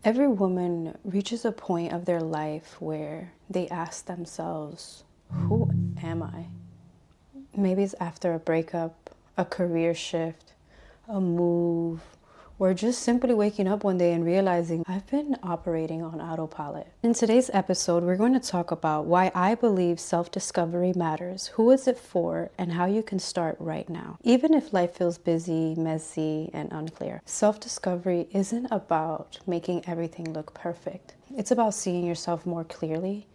Every woman reaches a point of their life where they ask themselves, who am I? Maybe it's after a breakup, a career shift, a move, or just simply waking up one day and realizing I've been operating on autopilot. In today's episode, we're going to talk about why I believe self-discovery matters, who is it for, and how you can start right now. Even if life feels busy, messy, and unclear, self-discovery isn't about making everything look perfect. It's about seeing yourself more clearly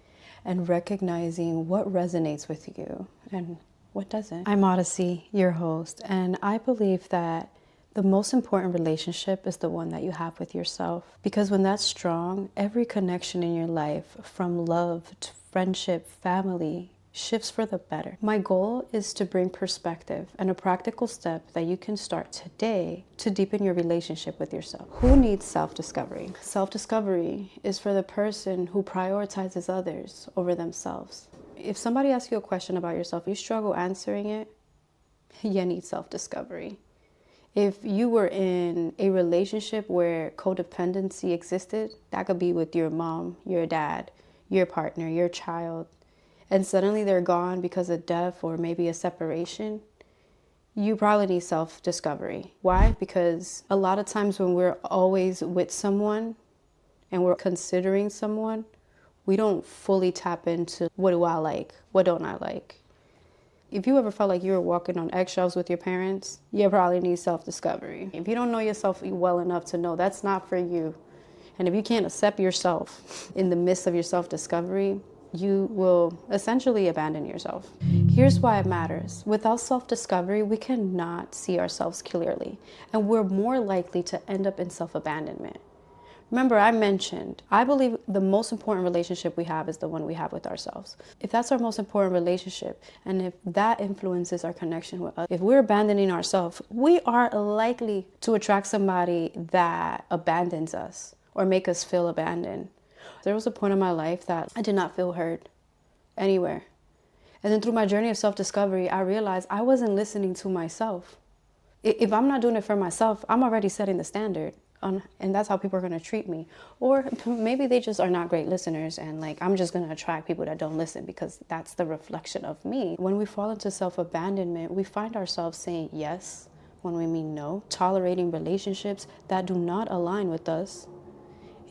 and recognizing what resonates with you and what doesn't. I'm Odyssey, your host, and I believe that the most important relationship is the one that you have with yourself. Because when that's strong, every connection in your life, from love to friendship, family, shifts for the better. My goal is to bring perspective and a practical step that you can start today to deepen your relationship with yourself. Who needs self-discovery? Self-discovery is for the person who prioritizes others over themselves. If somebody asks you a question about yourself, you struggle answering it, you need self-discovery. If you were in a relationship where codependency existed, that could be with your mom, your dad, your partner, your child, and suddenly they're gone because of death or maybe a separation, you probably need self-discovery. Why? Because a lot of times when we're always with someone and we're considering someone, we don't fully tap into what do I like, what don't I like. If you ever felt like you were walking on eggshells with your parents, you probably need self-discovery. If you don't know yourself well enough to know that's not for you, and if you can't accept yourself in the midst of your self-discovery, you will essentially abandon yourself. Here's why it matters. Without self-discovery, we cannot see ourselves clearly, and we're more likely to end up in self-abandonment. Remember, I mentioned, I believe the most important relationship we have is the one we have with ourselves. If that's our most important relationship, and if that influences our connection with others, if we're abandoning ourselves, we are likely to attract somebody that abandons us or make us feel abandoned. There was a point in my life that I did not feel heard anywhere. And then through my journey of self-discovery, I realized I wasn't listening to myself. If I'm not doing it for myself, I'm already setting the standard. And that's how people are going to treat me. Or maybe they just are not great listeners and I'm just going to attract people that don't listen because that's the reflection of me. When we fall into self-abandonment, we find ourselves saying yes when we mean no, tolerating relationships that do not align with us.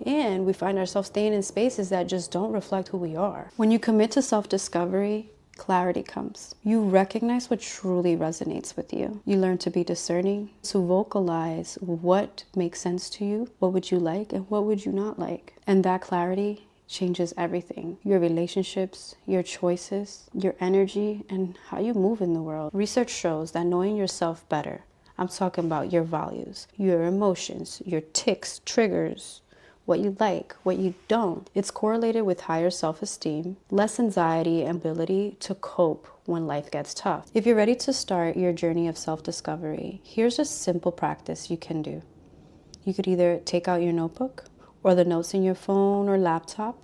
And we find ourselves staying in spaces that just don't reflect who we are. When you commit to self-discovery, clarity comes. You recognize what truly resonates with you. You learn to be discerning, to vocalize what makes sense to you, what would you like and what would you not like. And that clarity changes everything. Your relationships, your choices, your energy, and how you move in the world. Research shows that knowing yourself better, I'm talking about your values, your emotions, your tics, triggers, what you like, what you don't. It's correlated with higher self-esteem, less anxiety, and ability to cope when life gets tough. If you're ready to start your journey of self-discovery, here's a simple practice you can do. You could either take out your notebook or the notes in your phone or laptop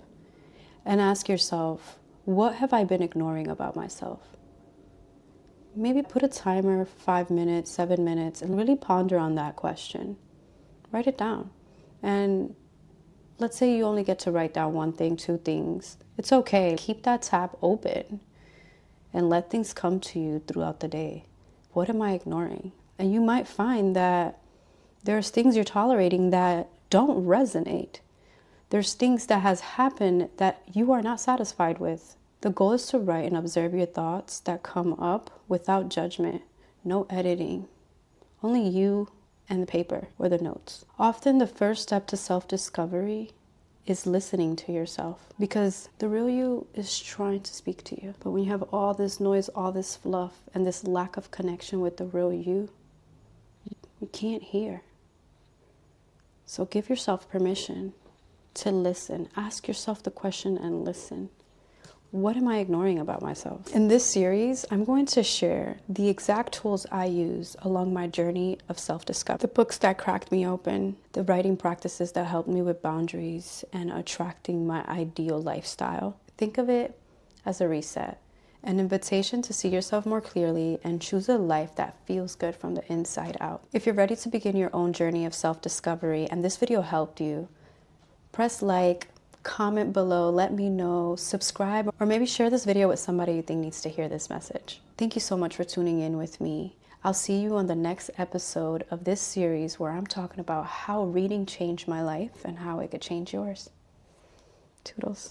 and ask yourself, what have I been ignoring about myself? Maybe put a timer, 5 minutes, 7 minutes, and really ponder on that question. Write it down. And let's say you only get to write down one thing, two things. It's okay. Keep that tab open and let things come to you throughout the day. What am I ignoring? And you might find that there's things you're tolerating that don't resonate. There's things that has happened that you are not satisfied with. The goal is to write and observe your thoughts that come up without judgment, no editing, only you and the paper or the notes. Often the first step to self-discovery is listening to yourself because the real you is trying to speak to you. But when you have all this noise, all this fluff, and this lack of connection with the real you can't hear. So give yourself permission to listen. Ask yourself the question and listen. What am I ignoring about myself? In this series, I'm going to share the exact tools I use along my journey of self-discovery. The books that cracked me open, the writing practices that helped me with boundaries and attracting my ideal lifestyle. Think of it as a reset, an invitation to see yourself more clearly and choose a life that feels good from the inside out. If you're ready to begin your own journey of self-discovery and this video helped you, Press like, comment below, let me know, subscribe, or maybe share this video with somebody you think needs to hear this message. Thank you so much for tuning in with me. I'll see you on the next episode of this series where I'm talking about how reading changed my life and how it could change yours. Toodles.